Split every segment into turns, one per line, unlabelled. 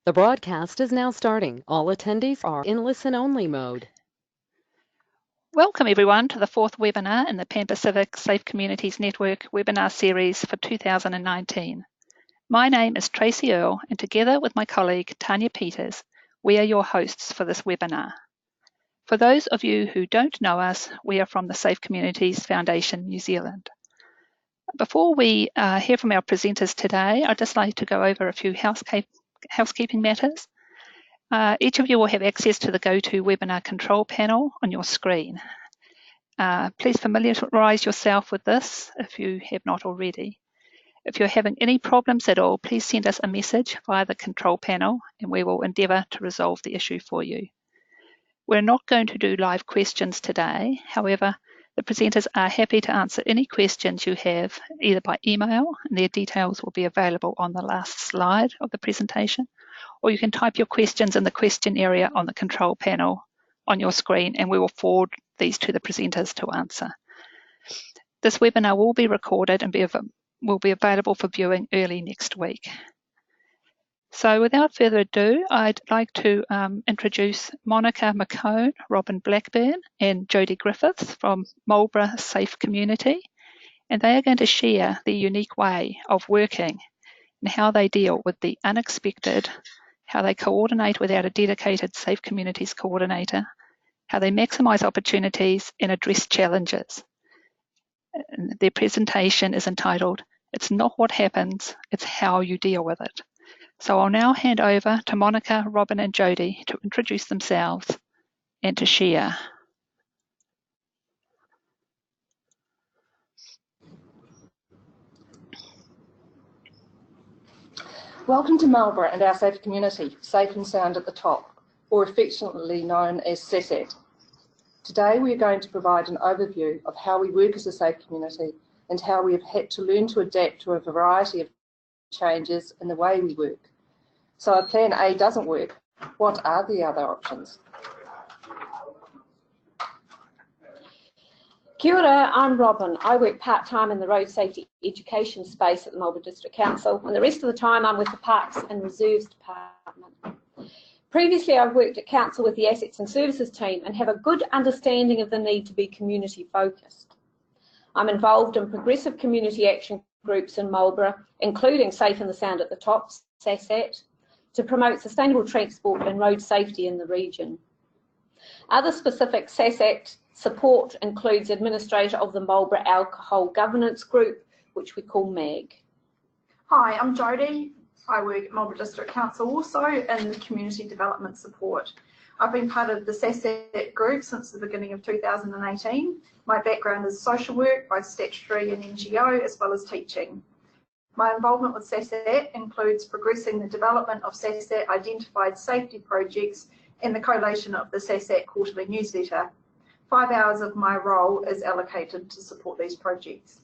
The broadcast is now starting. All attendees are in listen-only mode.
Welcome everyone to the fourth webinar in the Pan Pacific Safe Communities Network webinar series for 2019. My name is Tracy Earle, and together with my colleague Tanya Peters, we are your hosts for this webinar. For those of you who don't know us, we are from the Safe Communities Foundation New Zealand. Before we hear from our presenters today, I'd just like to go over a few housekeeping matters. Each of you will have access to the GoToWebinar control panel on your screen. Please familiarise yourself with this if you have not already. If you're having any problems at all, please send us a message via the control panel and we will endeavour to resolve the issue for you. We're not going to do live questions today. However, the presenters are happy to answer any questions you have either by email, and their details will be available on the last slide of the presentation, or you can type your questions in the question area on the control panel on your screen and we will forward these to the presenters to answer. This webinar will be recorded and will be available for viewing early next week. So without further ado, I'd like to introduce Monica McCone, Robin Blackburn and Jodie Griffiths from Marlborough Safe Community, and they are going to share their unique way of working and how they deal with the unexpected, how they coordinate without a dedicated Safe Communities coordinator, how they maximise opportunities and address challenges. And their presentation is entitled, "It's not what happens, it's how you deal with it." So I'll now hand over to Monica, Robin and Jodie to introduce themselves and to share.
Welcome to Marlborough and our Safe Community, Safe and Sound at the Top, or affectionately known as SESAT. Today we are going to provide an overview of how we work as a safe community and how we have had to learn to adapt to a variety of changes in the way we work. So if Plan A doesn't work, what are the other options?
Kia ora, I'm Robin. I work part-time in the road safety education space at the Marlborough District Council, and the rest of the time I'm with the Parks and Reserves Department. Previously, I've worked at Council with the Assets and Services team and have a good understanding of the need to be community focused. I'm involved in progressive community action groups in Marlborough, including Safe and the Sound at the Top, SASAT, to promote sustainable transport and road safety in the region. Other specific SASAT support includes administrator of the Marlborough Alcohol Governance Group, which we call MAG.
Hi, I'm Jodie. I work at Marlborough District Council also in community development support. I've been part of the SASAT group since the beginning of 2018. My background is social work, both statutory and NGO, as well as teaching. My involvement with SASAT includes progressing the development of SASAT identified safety projects and the collation of the SASAT quarterly newsletter. 5 hours of my role is allocated to support these projects.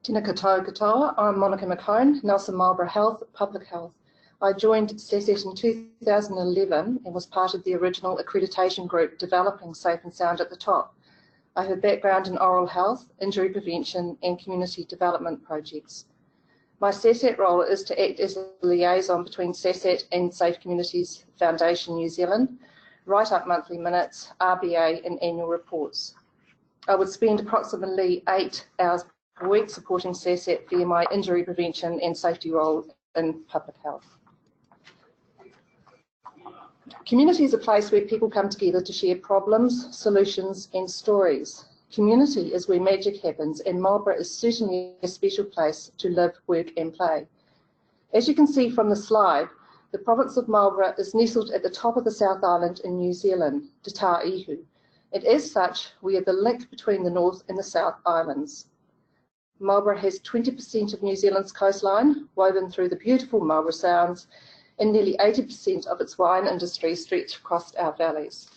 Tēnā koutou katoa, I'm Monica McCone, Nelson Marlborough Health, Public Health. I joined SASAT in 2011 and was part of the original accreditation group developing Safe and Sound at the Top. I have a background in oral health, injury prevention and community development projects. My SASAT role is to act as a liaison between SASAT and Safe Communities Foundation New Zealand, write up monthly minutes, RBA and annual reports. I would spend approximately 8 hours per week supporting SASAT via my injury prevention and safety role in public health. Community is a place where people come together to share problems, solutions and stories. Community is where magic happens, and Marlborough is certainly a special place to live, work and play. As you can see from the slide, the province of Marlborough is nestled at the top of the South Island in New Zealand, Te Tāihu, and as such, we are the link between the North and the South Islands. Marlborough has 20% of New Zealand's coastline, woven through the beautiful Marlborough Sounds, and nearly 80% of its wine industry stretch across our valleys.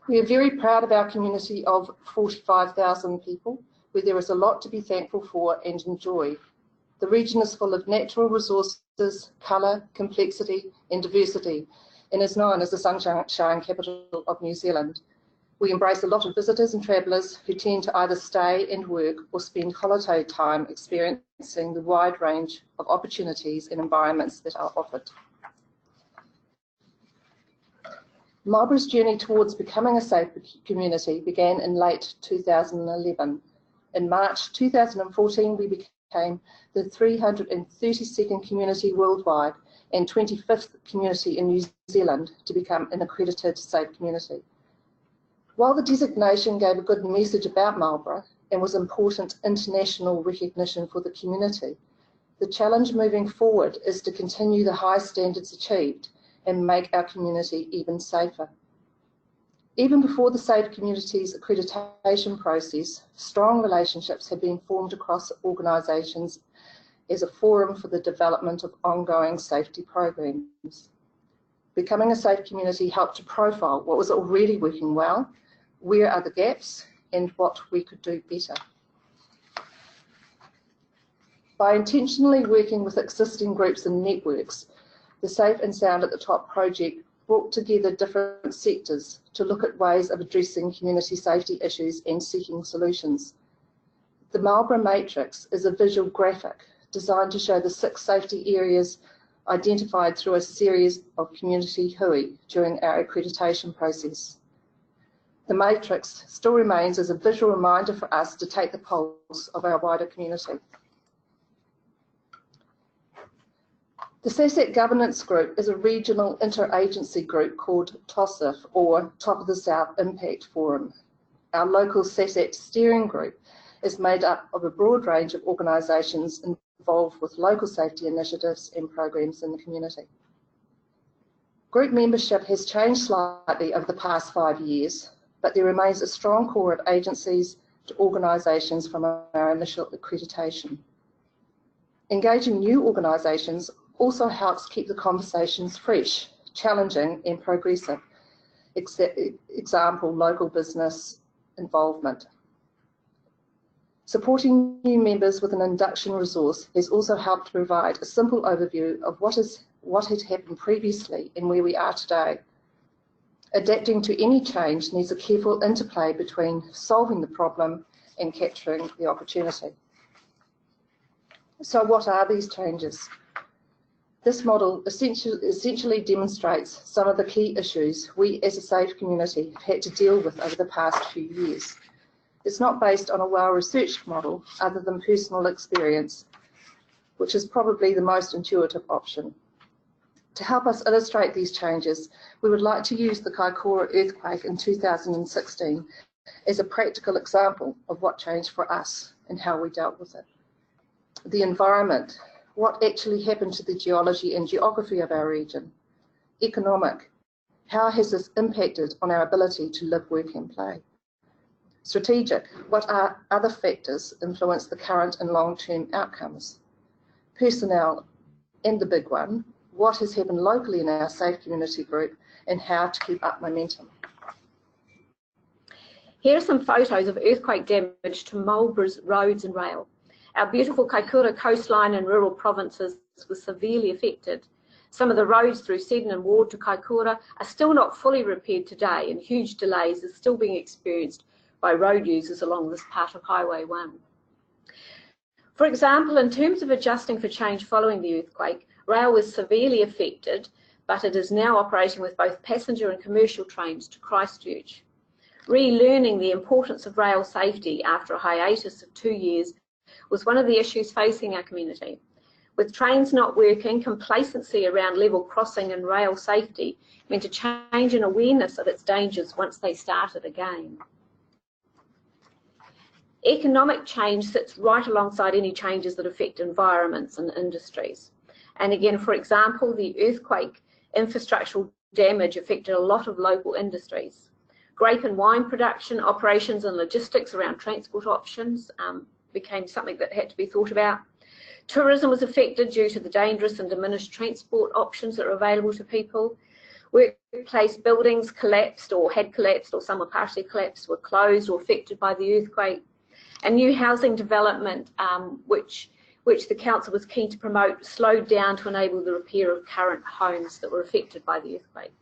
We are very proud of our community of 45,000 people, where there is a lot to be thankful for and enjoy. The region is full of natural resources, colour, complexity and diversity, and is known as the sunshine capital of New Zealand. We embrace a lot of visitors and travellers who tend to either stay and work or spend holiday time experiencing the wide range of opportunities and environments that are offered. Marlborough's journey towards becoming a safe community began in late 2011. In March 2014, we became the 332nd community worldwide and 25th community in New Zealand to become an accredited safe community. While the designation gave a good message about Marlborough and was important international recognition for the community, the challenge moving forward is to continue the high standards achieved and make our community even safer. Even before the Safe Communities accreditation process, strong relationships have been formed across organisations as a forum for the development of ongoing safety programs. Becoming a safe community helped to profile what was already working well, where are the gaps, and what we could do better. By intentionally working with existing groups and networks, the Safe and Sound at the Top project brought together different sectors to look at ways of addressing community safety issues and seeking solutions. The Marlborough Matrix is a visual graphic designed to show the 6 safety areas identified through a series of community hui during our accreditation process. The matrix still remains as a visual reminder for us to take the pulse of our wider community. The SASAC Governance Group is a regional interagency group called TOSIF, or Top of the South Impact Forum. Our local SASAC steering group is made up of a broad range of organisations involved with local safety initiatives and programs in the community. Group membership has changed slightly over the past 5 years, but there remains a strong core of agencies to organisations from our initial accreditation. Engaging new organisations also helps keep the conversations fresh, challenging and progressive. Example, local business involvement. Supporting new members with an induction resource has also helped to provide a simple overview of what had happened previously and where we are today. Adapting to any change needs a careful interplay between solving the problem and capturing the opportunity. So what are these changes? This model essentially demonstrates some of the key issues we as a safe community have had to deal with over the past few years. It's not based on a well-researched model other than personal experience, which is probably the most intuitive option. To help us illustrate these changes, we would like to use the Kaikoura earthquake in 2016 as a practical example of what changed for us and how we dealt with it. The environment, what actually happened to the geology and geography of our region. Economic, how has this impacted on our ability to live, work and play? Strategic, what are other factors influence the current and long-term outcomes? Personnel, and the big one, what has happened locally in our safe community group and how to keep up momentum.
Here are some photos of earthquake damage to Marlborough's roads and rail. Our beautiful Kaikoura coastline and rural provinces were severely affected. Some of the roads through Seddon and Ward to Kaikoura are still not fully repaired today, and huge delays are still being experienced by road users along this part of Highway 1. For example, in terms of adjusting for change following the earthquake, rail was severely affected, but it is now operating with both passenger and commercial trains to Christchurch. Relearning the importance of rail safety after a hiatus of 2 years was one of the issues facing our community. With trains not working, complacency around level crossing and rail safety meant a change in awareness of its dangers once they started again. Economic change sits right alongside any changes that affect environments and industries. And again, for example, the earthquake infrastructural damage affected a lot of local industries. Grape and wine production, operations and logistics around transport options became something that had to be thought about. Tourism was affected due to the dangerous and diminished transport options that are available to people. Workplace buildings collapsed or had collapsed, or some were partially collapsed, were closed or affected by the earthquake. And new housing development, which the council was keen to promote, slowed down to enable the repair of current homes that were affected by the earthquake.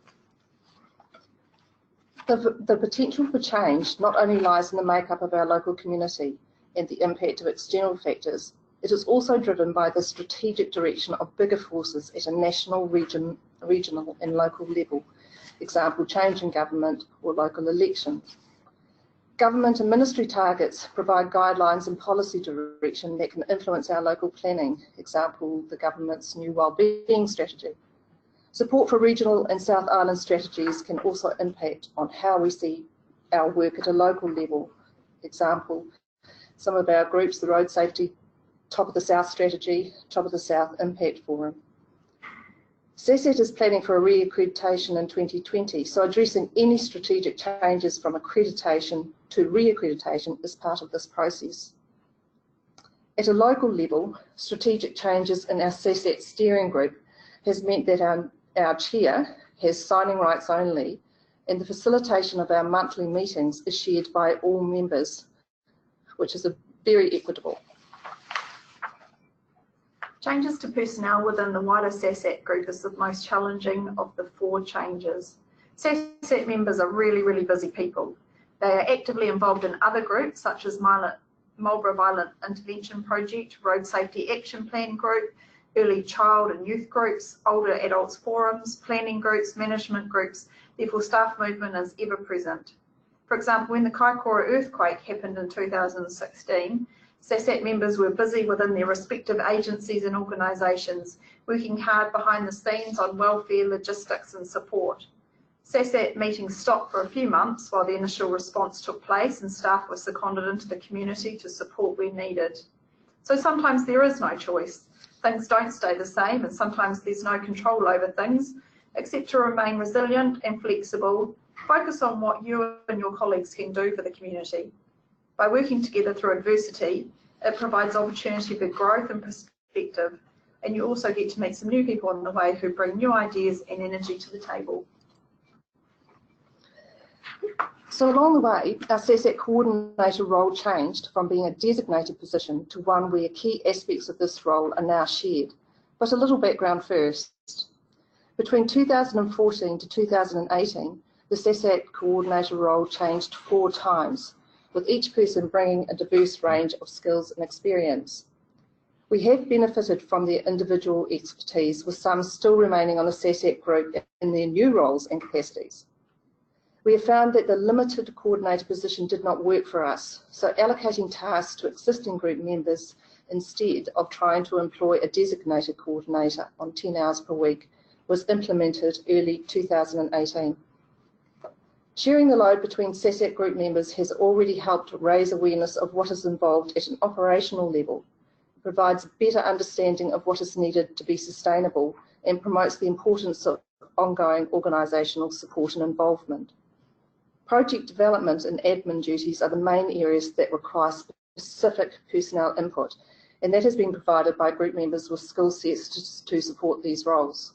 The potential for change not only lies in the makeup of our local community and the impact of external factors, it is also driven by the strategic direction of bigger forces at a national, regional and local level, example, change in government or local elections. Government and ministry targets provide guidelines and policy direction that can influence our local planning, example, the government's new wellbeing strategy. Support for regional and South Island strategies can also impact on how we see our work at a local level. Example, some of our groups, the Road Safety Top of the South Strategy, Top of the South Impact Forum. SASAT is planning for a re-accreditation in 2020, so addressing any strategic changes from accreditation to re-accreditation is part of this process. At a local level, strategic changes in our SASAT steering group has meant that our chair has signing rights only, and the facilitation of our monthly meetings is shared by all members, which is very equitable.
Changes to personnel within the wider SASAT group is the most challenging of the 4 changes. SASAT members are really busy people. They are actively involved in other groups such as Marlborough Violent Intervention Project, Road Safety Action Plan Group, early child and youth groups, older adults forums, planning groups, management groups. Therefore, staff movement is ever present. For example, when the Kaikoura earthquake happened in 2016, SASAT members were busy within their respective agencies and organisations, working hard behind the scenes on welfare, logistics and support. SASAT meetings stopped for a few months while the initial response took place and staff were seconded into the community to support where needed. So sometimes there is no choice. Things don't stay the same and sometimes there's no control over things, except to remain resilient and flexible, focus on what you and your colleagues can do for the community. By working together through adversity, it provides opportunity for growth and perspective, and you also get to meet some new people on the way who bring new ideas and energy to the table.
So along the way, our SASAT coordinator role changed from being a designated position to one where key aspects of this role are now shared. But a little background first. Between 2014 to 2018, the SASAT coordinator role changed 4 times, with each person bringing a diverse range of skills and experience. We have benefited from their individual expertise, with some still remaining on the SASAT group in their new roles and capacities. We have found that the limited coordinator position did not work for us, so allocating tasks to existing group members instead of trying to employ a designated coordinator on 10 hours per week was implemented early 2018. Sharing the load between SASAT group members has already helped raise awareness of what is involved at an operational level. It provides a better understanding of what is needed to be sustainable and promotes the importance of ongoing organisational support and involvement. Project development and admin duties are the main areas that require specific personnel input, and that has been provided by group members with skill sets to support these roles.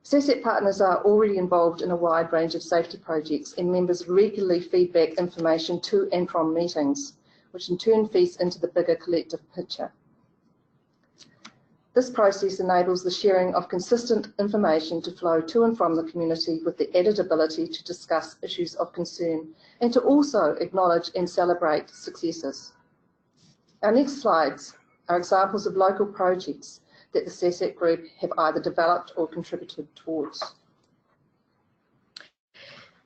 SASAT partners are already involved in a wide range of safety projects, and members regularly feedback information to and from meetings, which in turn feeds into the bigger collective picture. This process enables the sharing of consistent information to flow to and from the community, with the added ability to discuss issues of concern and to also acknowledge and celebrate successes. Our next slides are examples of local projects that the SASAT group have either developed or contributed towards.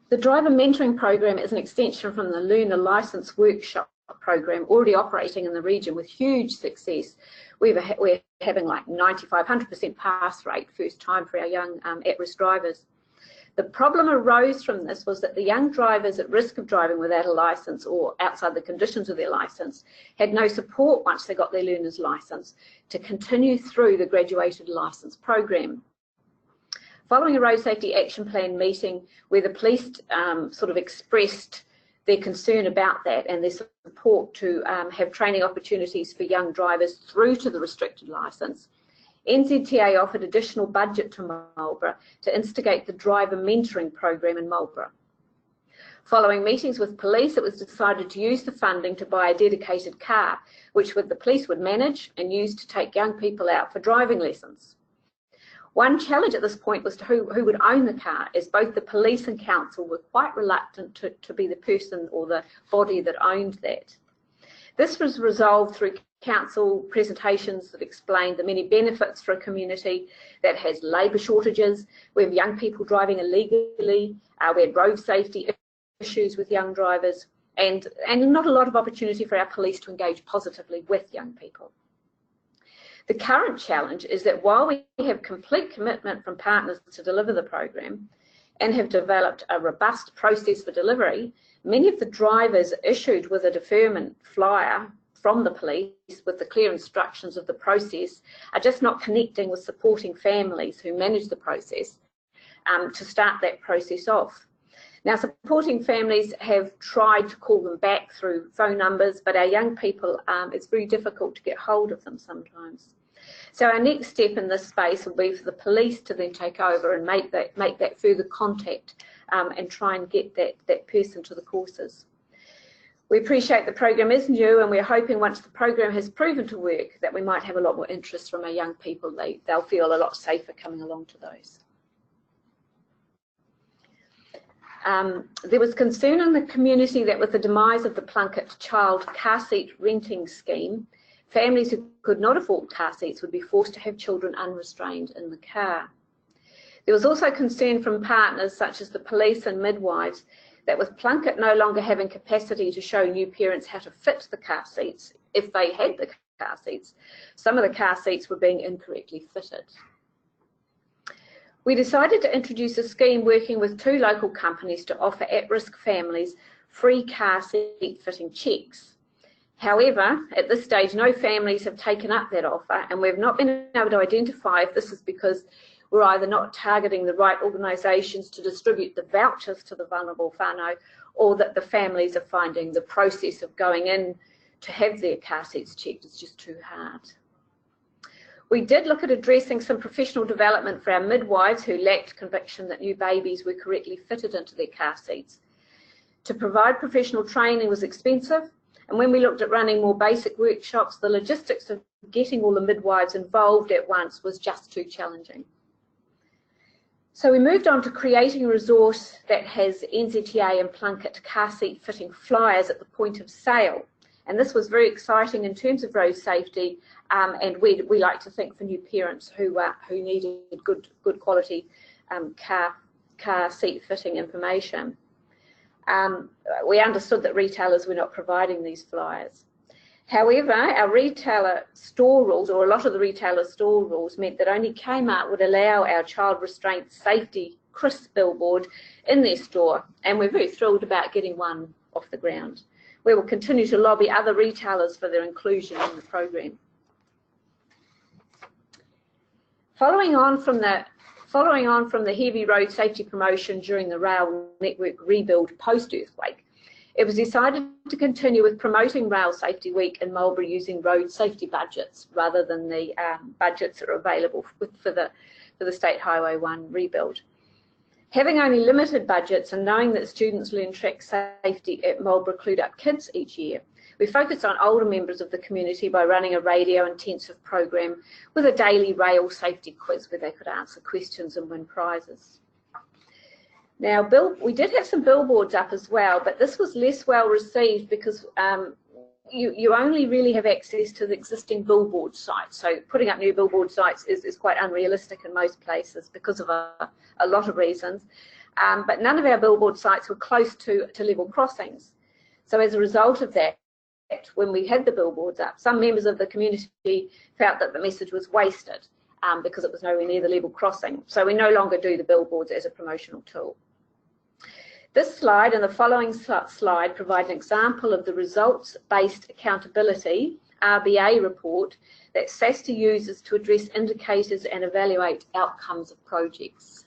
The driver mentoring program is an extension from the Learner Licence Workshop program already operating in the region with huge success. We're having like 95–100% pass rate first time for our young at-risk drivers. The problem arose from this was that the young drivers at risk of driving without a licence or outside the conditions of their licence had no support once they got their learner's licence to continue through the graduated licence program. Following a Road Safety Action Plan meeting where the police sort of expressed their concern about that and their support to have training opportunities for young drivers through to the restricted licence, NZTA offered additional budget to Marlborough to instigate the driver mentoring program in Marlborough. Following meetings with police, it was decided to use the funding to buy a dedicated car, which the police would manage and use to take young people out for driving lessons. One challenge at this point was to who would own the car, as both the police and council were quite reluctant to be the person or the body that owned that. This was resolved through council presentations that explained the many benefits for a community that has labour shortages, we have young people driving illegally, we had road safety issues with young drivers, and not a lot of opportunity for our police to engage positively with young people. The current challenge is that while we have complete commitment from partners to deliver the program and have developed a robust process for delivery, many of the drivers issued with a deferment flyer from the police with the clear instructions of the process are just not connecting with supporting families who manage the process to start that process off. Now, supporting families have tried to call them back through phone numbers, but our young people, it's very difficult to get hold of them sometimes. So our next step in this space will be for the police to then take over and make that further contact and try and get that person to the courses. We appreciate the program is new, and we're hoping once the program has proven to work that we might have a lot more interest from our young people. They'll feel a lot safer coming along to those. There was concern in the community that with the demise of the Plunkett child car seat renting scheme, families who could not afford car seats would be forced to have children unrestrained in the car. There was also concern from partners such as the police and midwives that with Plunkett no longer having capacity to show new parents how to fit the car seats, if they had the car seats, some of the car seats were being incorrectly fitted. We decided to introduce a scheme working with 2 local companies to offer at-risk families free car seat fitting checks. However, at this stage, no families have taken up that offer, and we've not been able to identify if this is because we're either not targeting the right organisations to distribute the vouchers to the vulnerable whānau, or that the families are finding the process of going in to have their car seats checked is just too hard. We did look at addressing some professional development for our midwives who lacked conviction that new babies were correctly fitted into their car seats. To provide professional training was expensive, and when we looked at running more basic workshops, the logistics of getting all the midwives involved at once was just too challenging. So we moved on to creating a resource that has NZTA and Plunkett car seat fitting flyers at the point of sale. And this was very exciting in terms of road safety, and we like to think for new parents who needed good quality car seat fitting information. We understood that retailers were not providing these flyers. However, our retailer store rules, or a lot of the retailer store rules, meant that only Kmart would allow our child restraint safety crisp billboard in their store, and we're very thrilled about getting one off the ground. We will continue to lobby other retailers for their inclusion in the program. Following on from the heavy road safety promotion during the rail network rebuild post-earthquake, it was decided to continue with promoting Rail Safety Week in Marlborough using road safety budgets rather than the budgets that are available for the State Highway 1 rebuild. Having only limited budgets and knowing that students learn track safety at Marlborough Clued Up Kids each year, we focused on older members of the community by running a radio intensive program with a daily rail safety quiz where they could answer questions and win prizes. Now, we did have some billboards up as well, but this was less well received because you only really have access to the existing billboard sites. So putting up new billboard sites is quite unrealistic in most places because of a lot of reasons. But none of our billboard sites were close to level crossings. So as a result of that, when we had the billboards up, some members of the community felt that the message was wasted because it was nowhere near the level crossing. So we no longer do the billboards as a promotional tool. This slide and the following slide provide an example of the results-based accountability RBA report that SASTA uses to address indicators and evaluate outcomes of projects.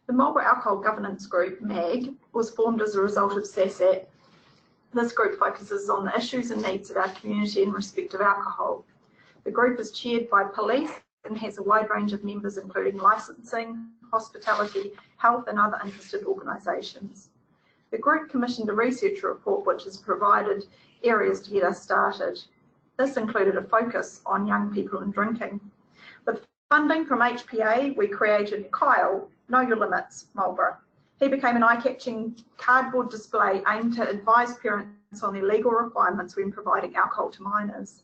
The Marlborough Alcohol Governance Group, MAG, was formed as a result of SASAT. This group focuses on the issues and needs of our community in respect of alcohol. The group is chaired by police and has a wide range of members including licensing, hospitality, health and other interested organisations. The group commissioned a research report which has provided areas to get us started. This included a focus on young people and drinking. With funding from HPA, we created Kyle, Know Your Limits, Marlborough. He became an eye-catching cardboard display aimed to advise parents on their legal requirements when providing alcohol to minors.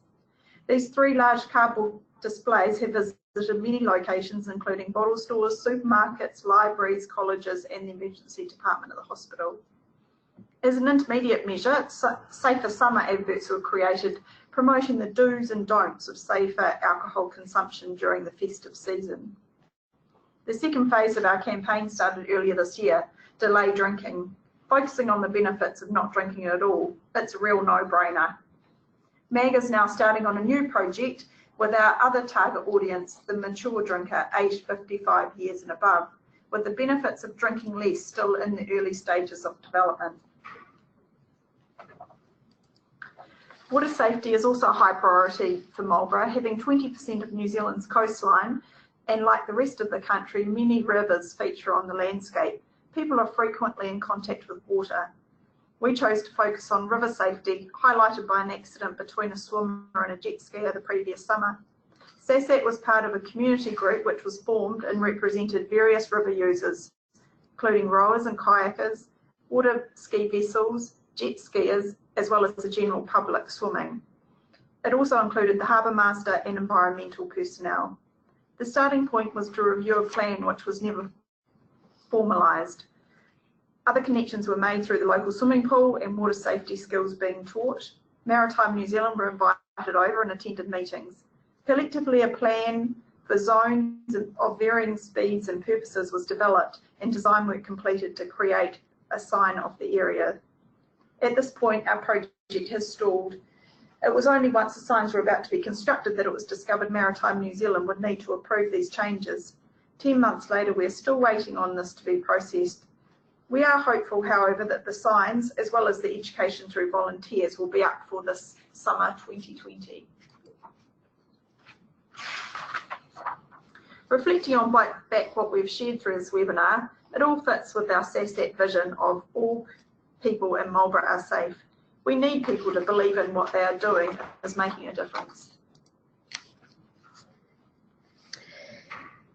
These 3 large cardboard displays have visited many locations, including bottle stores, supermarkets, libraries, colleges, and the emergency department of the hospital. As an intermediate measure, safer summer adverts were created, promoting the do's and don'ts of safer alcohol consumption during the festive season. The second phase of our campaign started earlier this year, Delay Drinking, focusing on the benefits of not drinking at all. It's a real no-brainer. MAG is now starting on a new project with our other target audience, the mature drinker aged 55 years and above, with the benefits of drinking less still in the early stages of development. Water safety is also a high priority for Marlborough, having 20% of New Zealand's coastline, and like the rest of the country, many rivers feature on the landscape. People are frequently in contact with water. We chose to focus on river safety, highlighted by an accident between a swimmer and a jet skier the previous summer. SASAT was part of a community group which was formed and represented various river users, including rowers and kayakers, water ski vessels, jet skiers, as well as the general public swimming. It also included the harbour master and environmental personnel. The starting point was to review a plan which was never formalised. Other connections were made through the local swimming pool and water safety skills being taught. Maritime New Zealand were invited over and attended meetings. Collectively, a plan for zones of varying speeds and purposes was developed and design work completed to create a sign of the area. At this point, our project has stalled. It was only once the signs were about to be constructed that it was discovered Maritime New Zealand would need to approve these changes. 10 months later, we're still waiting on this to be processed. We are hopeful, however, that the signs, as well as the education through volunteers, will be up for this summer 2020. Reflecting on back what we've shared through this webinar, it all fits with our SASAT vision of all people in Marlborough are safe. We need people to believe in what they are doing is making a difference.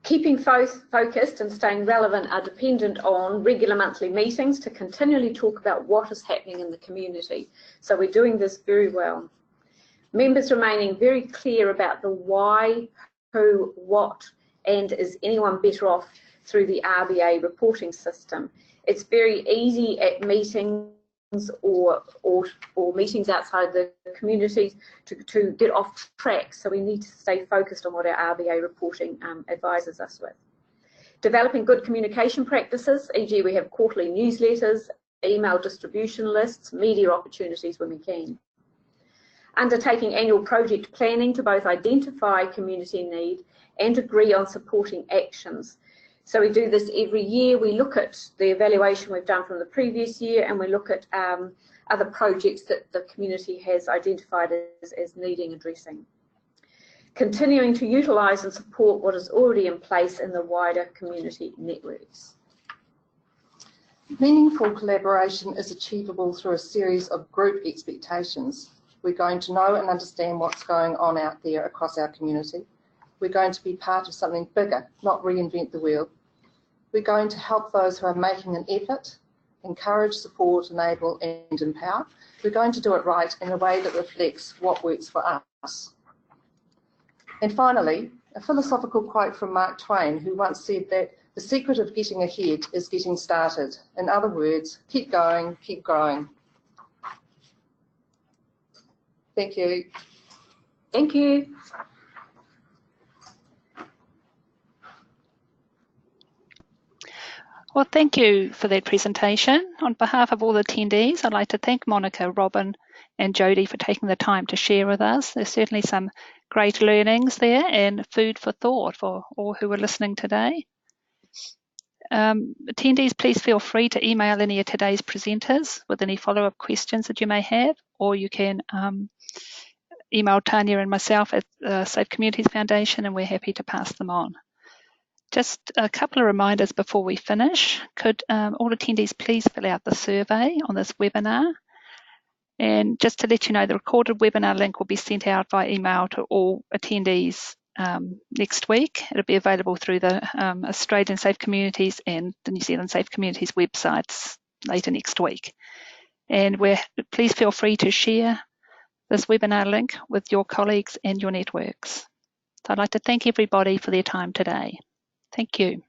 Keeping focused and staying relevant are dependent on regular monthly meetings to continually talk about what is happening in the community. So we're doing this very well. Members remaining very clear about the why, who, what, and is anyone better off through the RBA reporting system. It's very easy at meetings or meetings outside the community to get off track, so we need to stay focused on what our RBA reporting advises us with. Developing good communication practices, e.g. we have quarterly newsletters, email distribution lists, media opportunities when we can. Undertaking annual project planning to both identify community need and agree on supporting actions. So we do this every year. We look at the evaluation we've done from the previous year, and we look at other projects that the community has identified as needing addressing. Continuing to utilise and support what is already in place in the wider community networks.
Meaningful collaboration is achievable through a series of group expectations. We're going to know and understand what's going on out there across our community. We're going to be part of something bigger, not reinvent the wheel. We're going to help those who are making an effort, encourage, support, enable and empower. We're going to do it right in a way that reflects what works for us. And finally, a philosophical quote from Mark Twain, who once said that the secret of getting ahead is getting started. In other words, keep going, keep growing. Thank you.
Thank you.
Well, thank you for that presentation. On behalf of all the attendees, I'd like to thank Monica, Robin and Jodie for taking the time to share with us. There's certainly some great learnings there and food for thought for all who are listening today. Attendees, please feel free to email any of today's presenters with any follow-up questions that you may have, or you can email Tanya and myself at Safe Communities Foundation, and we're happy to pass them on. Just a couple of reminders before we finish. Could all attendees please fill out the survey on this webinar? And just to let you know, the recorded webinar link will be sent out by email to all attendees next week. It'll be available through the Australian Safe Communities and the New Zealand Safe Communities websites later next week. And please feel free to share this webinar link with your colleagues and your networks. So I'd like to thank everybody for their time today. Thank you.